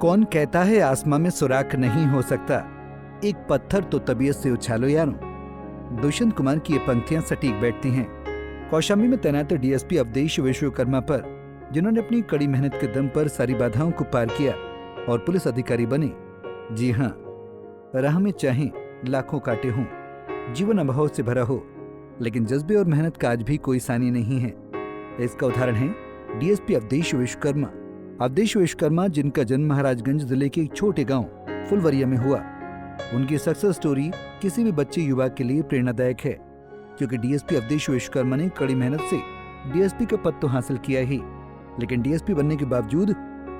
कौन कहता है आसमां में सुराख नहीं हो सकता, एक पत्थर तो तबीयत से उछालो यारो। दुष्यंत कुमार की ये पंक्तियां सटीक बैठती हैं कौशाम्बी में तैनात डीएसपी अवधेश विश्वकर्मा पर, जिन्होंने अपनी कड़ी मेहनत के दम पर सारी बाधाओं को पार किया और पुलिस अधिकारी बने। जी हाँ, राह में चाहे लाखों कांटे हों, जीवन अभाव से भरा हो, लेकिन जज्बे और मेहनत का आज भी कोई सानी नहीं है। इसका उदाहरण है डीएसपी अवधेश विश्वकर्मा। अवधेश विश्वकर्मा, जिनका जन्म महाराजगंज जिले के एक छोटे गांव फुलवरिया में हुआ। उनकी सक्सेस स्टोरी किसी भी बच्चे युवा के लिए प्रेरणादायक है, क्योंकि डीएसपी अवधेश विश्वकर्मा ने कड़ी मेहनत से डीएसपी का पद तो हासिल किया ही, लेकिन डीएसपी बनने के बावजूद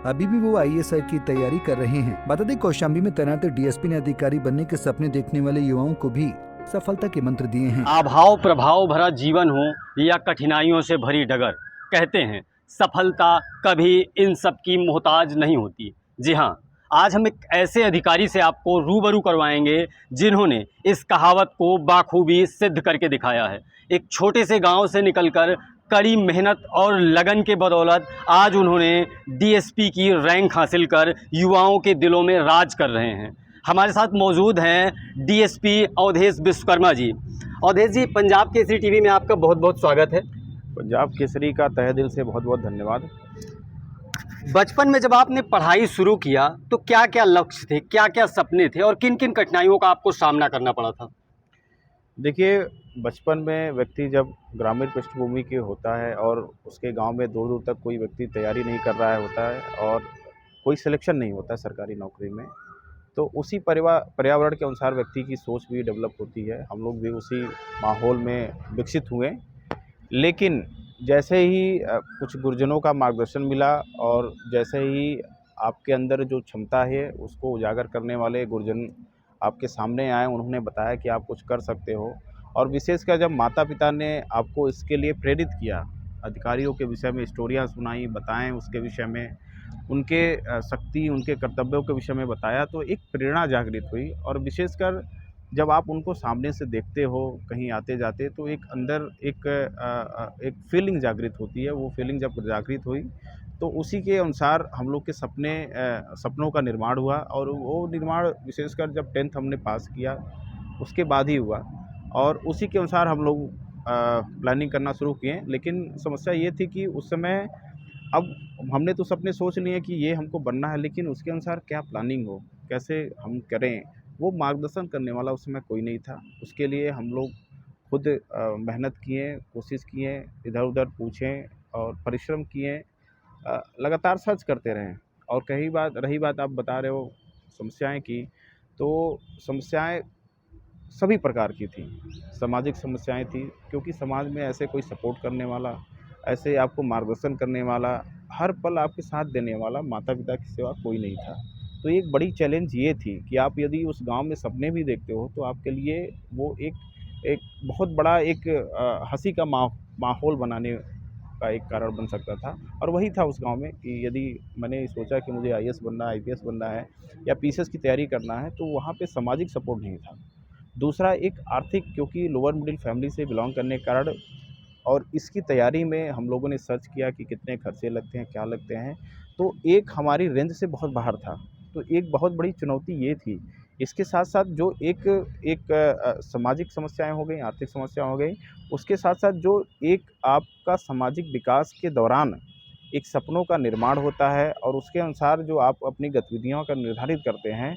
अभी भी वो आईएएस की तैयारी कर रहे हैं। बता दें, कौशाम्बी में तैनात डीएसपी ने अधिकारी बनने के सपने देखने वाले युवाओं को भी सफलता के मंत्र दिए हैं। अभाव प्रभाव भरा जीवन हो या कठिनाइयों से भरी डगर, कहते हैं सफलता कभी इन सब की मोहताज नहीं होती। जी हाँ, आज हम एक ऐसे अधिकारी से आपको रूबरू करवाएंगे जिन्होंने इस कहावत को बाखूबी सिद्ध करके दिखाया है। एक छोटे से गांव से निकलकर कड़ी मेहनत और लगन के बदौलत आज उन्होंने डीएसपी की रैंक हासिल कर युवाओं के दिलों में राज कर रहे हैं। हमारे साथ मौजूद हैं डीएसपी अवधेश विश्वकर्मा जी। अवधेश जी, पंजाब केसरी टीवी में आपका बहुत बहुत स्वागत है। पंजाब केसरी का तहे दिल से बहुत बहुत धन्यवाद। बचपन में जब आपने पढ़ाई शुरू किया तो क्या क्या लक्ष्य थे, क्या क्या सपने थे और किन किन कठिनाइयों का आपको सामना करना पड़ा था? देखिए, बचपन में व्यक्ति जब ग्रामीण पृष्ठभूमि के होता है और उसके गांव में दूर दूर तक कोई व्यक्ति तैयारी नहीं कर रहा होता है और कोई सिलेक्शन नहीं होता सरकारी नौकरी में, तो उसी पर्यावरण के अनुसार व्यक्ति की सोच भी डेवलप होती है। हम लोग भी उसी माहौल में विकसित हुए, लेकिन जैसे ही कुछ गुरुजनों का मार्गदर्शन मिला और जैसे ही आपके अंदर जो क्षमता है उसको उजागर करने वाले गुरुजन आपके सामने आए, उन्होंने बताया कि आप कुछ कर सकते हो। और विशेषकर जब माता पिता ने आपको इसके लिए प्रेरित किया, अधिकारियों के विषय में स्टोरियाँ सुनाई, बताएं उसके विषय में, उनके शक्ति, उनके कर्तव्यों के विषय में बताया, तो एक प्रेरणा जागृत हुई। और विशेषकर जब आप उनको सामने से देखते हो कहीं आते जाते, तो एक अंदर एक फीलिंग जागृत होती है। वो फीलिंग जब जागृत हुई तो उसी के अनुसार हम लोग के सपनों का निर्माण हुआ। और वो निर्माण विशेषकर जब 10th हमने पास किया उसके बाद ही हुआ, और उसी के अनुसार हम लोग प्लानिंग करना शुरू किए। लेकिन समस्या ये थी कि उस समय, अब हमने तो सपने सोच लिए कि ये हमको बनना है, लेकिन उसके अनुसार क्या प्लानिंग हो, कैसे हम करें, वो मार्गदर्शन करने वाला उस समय कोई नहीं था। उसके लिए हम लोग खुद मेहनत किए, कोशिश किए, इधर उधर पूछें और परिश्रम किए, लगातार सर्च करते रहें। और रही बात आप बता रहे हो समस्याएं की, तो समस्याएं सभी प्रकार की थी। सामाजिक समस्याएं थी, क्योंकि समाज में ऐसे कोई सपोर्ट करने वाला, ऐसे आपको मार्गदर्शन करने वाला, हर पल आपके साथ देने वाला माता पिता के सिवा कोई नहीं था। तो एक बड़ी चैलेंज ये थी कि आप यदि उस गांव में सपने भी देखते हो तो आपके लिए वो एक बहुत बड़ा एक हंसी का माहौल बनाने का एक कारण बन सकता था। और वही था उस गांव में कि यदि मैंने सोचा कि मुझे आईएएस बनना है, आईपीएस बनना है या पीसीएस की तैयारी करना है, तो वहाँ पे सामाजिक सपोर्ट नहीं था। दूसरा, एक आर्थिक, क्योंकि लोअर मिडिल फैमिली से बिलोंग करने के कारण, और इसकी तैयारी में हम लोगों ने सर्च किया कि कितने खर्चे लगते हैं, क्या लगते हैं, तो एक हमारी रेंज से बहुत बाहर था। तो एक बहुत बड़ी चुनौती ये थी। इसके साथ साथ जो सामाजिक समस्याएं हो गई, आर्थिक समस्याएं हो गई, उसके साथ साथ जो एक आपका सामाजिक विकास के दौरान एक सपनों का निर्माण होता है और उसके अनुसार जो आप अपनी गतिविधियों का निर्धारित करते हैं,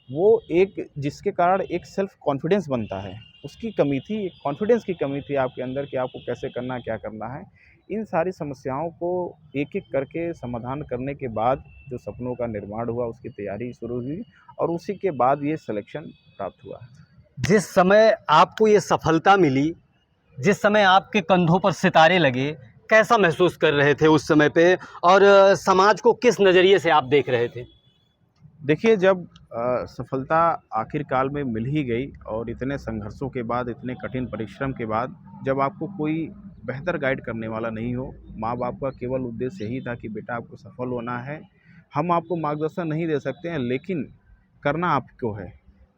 वो एक जिसके कारण एक सेल्फ कॉन्फिडेंस बनता है, उसकी कमी थी, एक कॉन्फिडेंस की कमी थी आपके अंदर कि आपको कैसे करना है, क्या करना है। इन सारी समस्याओं को एक-एक करके समाधान करने के बाद जो सपनों का निर्माण हुआ, उसकी तैयारी शुरू हुई और उसी के बाद ये सिलेक्शन प्राप्त हुआ। जिस समय आपको ये सफलता मिली, जिस समय आपके कंधों पर सितारे लगे, कैसा महसूस कर रहे थे उस समय पे, और समाज को किस नज़रिए से आप देख रहे थे? देखिए, जब सफलता आखिरकार में मिल ही गई और इतने संघर्षों के बाद, इतने कठिन परिश्रम के बाद, जब आपको कोई बेहतर गाइड करने वाला नहीं हो, माँ बाप का केवल उद्देश्य यही था कि बेटा आपको सफल होना है, हम आपको मार्गदर्शन नहीं दे सकते हैं, लेकिन करना आपको है।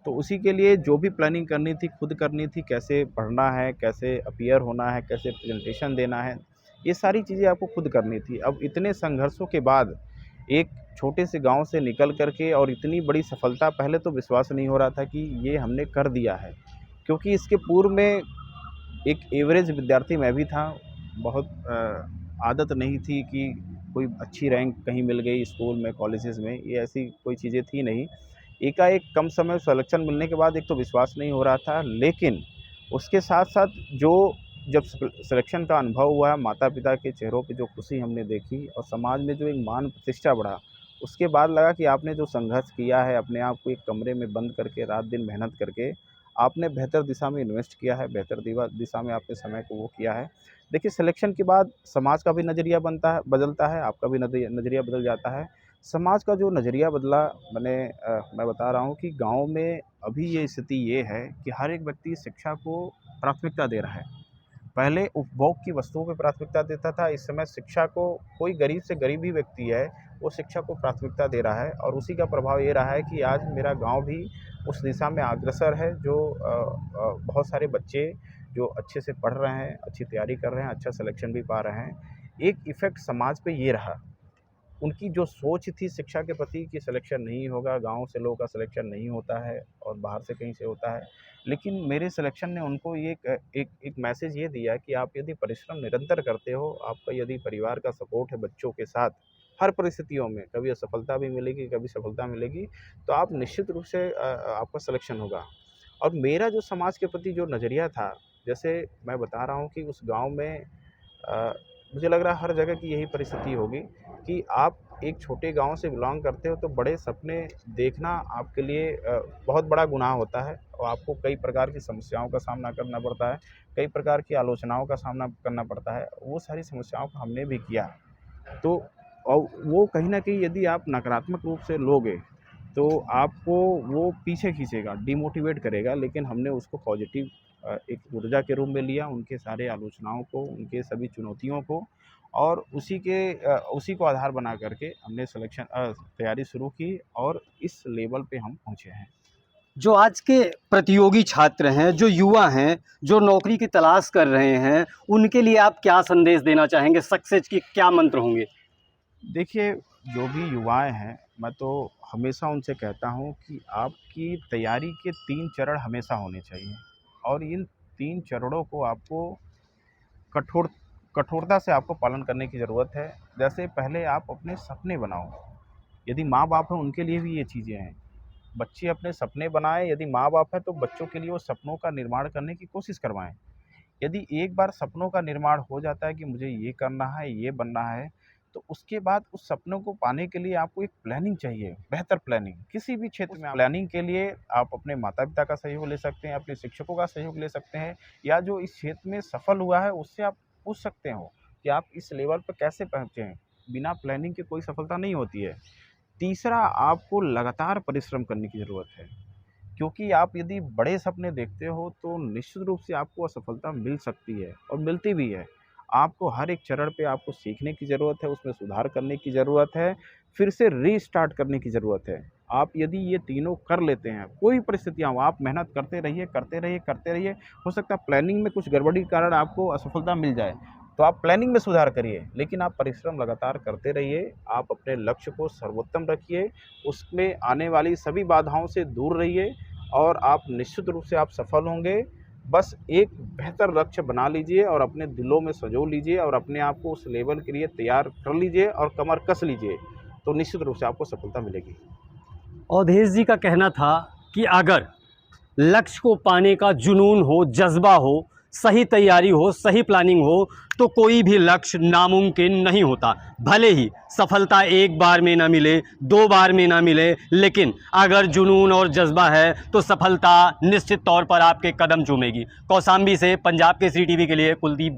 तो उसी के लिए जो भी प्लानिंग करनी थी खुद करनी थी, कैसे पढ़ना है, कैसे अपीयर होना है, कैसे प्रेजेंटेशन देना है, ये सारी चीज़ें आपको खुद करनी थी। अब इतने संघर्षों के बाद एक छोटे से गांव से निकल कर के और इतनी बड़ी सफलता, पहले तो विश्वास नहीं हो रहा था कि ये हमने कर दिया है, क्योंकि इसके पूर्व में एक एवरेज विद्यार्थी मैं भी था। बहुत आदत नहीं थी कि कोई अच्छी रैंक कहीं मिल गई स्कूल में, कॉलेजेस में, ये ऐसी कोई चीज़ें थी नहीं। एकाएक कम समय सिलेक्शन मिलने के बाद एक तो विश्वास नहीं हो रहा था, लेकिन उसके साथ साथ जब सिलेक्शन का अनुभव हुआ, माता-पिता के चेहरों पे जो खुशी हमने देखी और समाज में जो एक मान प्रतिष्ठा बढ़ा, उसके बाद लगा कि आपने जो संघर्ष किया है, अपने आप को एक कमरे में बंद करके रात-दिन मेहनत करके, आपने बेहतर दिशा में इन्वेस्ट किया है, बेहतर दिशा में आपने समय को वो किया है। देखिए, सिलेक्शन के बाद समाज का भी नज़रिया बदलता है, आपका भी नज़रिया बदल जाता है। समाज का जो नज़रिया बदला, मैं बता रहा हूँ कि गाँव में अभी ये स्थिति ये है कि हर एक व्यक्ति शिक्षा को प्राथमिकता दे रहा है। पहले उपभोग की वस्तुओं को प्राथमिकता देता था, इस समय शिक्षा को, कोई गरीब से गरीब भी व्यक्ति है, वो शिक्षा को प्राथमिकता दे रहा है और उसी का प्रभाव ये रहा है कि आज मेरा गाँव भी उस दिशा में अग्रसर है। जो बहुत सारे बच्चे जो अच्छे से पढ़ रहे हैं, अच्छी तैयारी कर रहे हैं, अच्छा सिलेक्शन भी पा रहे हैं। एक इफ़ेक्ट समाज पे ये रहा, उनकी जो सोच थी शिक्षा के प्रति कि सिलेक्शन नहीं होगा, गाँव से लोगों का सिलेक्शन नहीं होता है और बाहर से कहीं से होता है। लेकिन मेरे सिलेक्शन ने उनको ये एक मैसेज ये दिया कि आप यदि परिश्रम निरंतर करते हो, आपका यदि परिवार का सपोर्ट है बच्चों के साथ, हर परिस्थितियों में, कभी असफलता भी मिलेगी, कभी सफलता मिलेगी, तो आप निश्चित रूप से आपका सिलेक्शन होगा। और मेरा जो समाज के प्रति जो नज़रिया था, जैसे मैं बता रहा हूँ कि उस गाँव में मुझे लग रहा है हर जगह की यही परिस्थिति होगी कि आप एक छोटे गांव से बिलॉन्ग करते हो तो बड़े सपने देखना आपके लिए बहुत बड़ा गुनाह होता है और आपको कई प्रकार की समस्याओं का सामना करना पड़ता है, कई प्रकार की आलोचनाओं का सामना करना पड़ता है। वो सारी समस्याओं को हमने भी किया। तो और वो कहीं न कहीं यदि आप नकारात्मक रूप से लोगे, तो आपको वो पीछे खींचेगा, डिमोटिवेट करेगा, लेकिन हमने उसको पॉजिटिव एक ऊर्जा के रूप में लिया, उनके सारे आलोचनाओं को, उनके सभी चुनौतियों को, और उसी को आधार बना करके हमने तैयारी शुरू की और इस लेवल पे हम पहुँचे हैं। जो आज के प्रतियोगी छात्र हैं, जो युवा हैं, जो नौकरी की तलाश कर रहे हैं, उनके लिए आप क्या संदेश देना चाहेंगे? सक्सेस के क्या मंत्र होंगे? देखिए, जो भी युवाएँ हैं, मैं तो हमेशा उनसे कहता हूँ कि आपकी तैयारी के 3 चरण हमेशा होने चाहिए और इन 3 चरणों को आपको कठोरता से आपको पालन करने की ज़रूरत है। जैसे पहले आप अपने सपने बनाओ, यदि माँ-बाप हैं उनके लिए भी ये चीज़ें हैं। बच्चे अपने सपने बनाएँ, यदि माँ-बाप हैं तो बच्चों के लिए वो सपनों का निर्माण करने की कोशिश करवाएँ। यदि एक बार सपनों का निर्माण हो जाता है कि मुझे ये करना है, ये बनना है, तो उसके बाद उस सपनों को पाने के लिए आपको एक प्लानिंग चाहिए, बेहतर प्लानिंग। किसी भी क्षेत्र में प्लानिंग के लिए आप अपने माता-पिता का सहयोग ले सकते हैं, अपने शिक्षकों का सहयोग ले सकते हैं, या जो इस क्षेत्र में सफल हुआ है उससे आप पूछ सकते हो कि आप इस लेवल पर कैसे पहुँचे हैं। बिना प्लानिंग के कोई सफलता नहीं होती है। तीसरा, आपको लगातार परिश्रम करने की ज़रूरत है, क्योंकि आप यदि बड़े सपने देखते हो तो निश्चित रूप से आपको असफलता मिल सकती है और मिलती भी है। आपको हर एक चरण पे आपको सीखने की ज़रूरत है, उसमें सुधार करने की ज़रूरत है, फिर से रीस्टार्ट करने की ज़रूरत है। आप यदि ये तीनों कर लेते हैं, कोई परिस्थितियाँ हो, आप मेहनत करते रहिए, करते रहिए, करते रहिए। हो सकता है प्लानिंग में कुछ गड़बड़ी के कारण आपको असफलता मिल जाए, तो आप प्लानिंग में सुधार करिए, लेकिन आप परिश्रम लगातार करते रहिए। आप अपने लक्ष्य को सर्वोत्तम रखिए, उसमें आने वाली सभी बाधाओं से दूर रहिए और आप निश्चित रूप से आप सफल होंगे। बस एक बेहतर लक्ष्य बना लीजिए और अपने दिलों में सँजो लीजिए और अपने आप को उस लेवल के लिए तैयार कर लीजिए और कमर कस लीजिए, तो निश्चित रूप से आपको सफलता मिलेगी। अवधेश जी का कहना था कि अगर लक्ष्य को पाने का जुनून हो, जज्बा हो, सही तैयारी हो, सही प्लानिंग हो, तो कोई भी लक्ष्य नामुमकिन नहीं होता। भले ही सफलता एक बार में ना मिले, 2 बार में ना मिले, लेकिन अगर जुनून और जज्बा है तो सफलता निश्चित तौर पर आपके कदम चूमेगी। कौशाम्बी से पंजाब केसरी टीवी के लिए कुलदीप।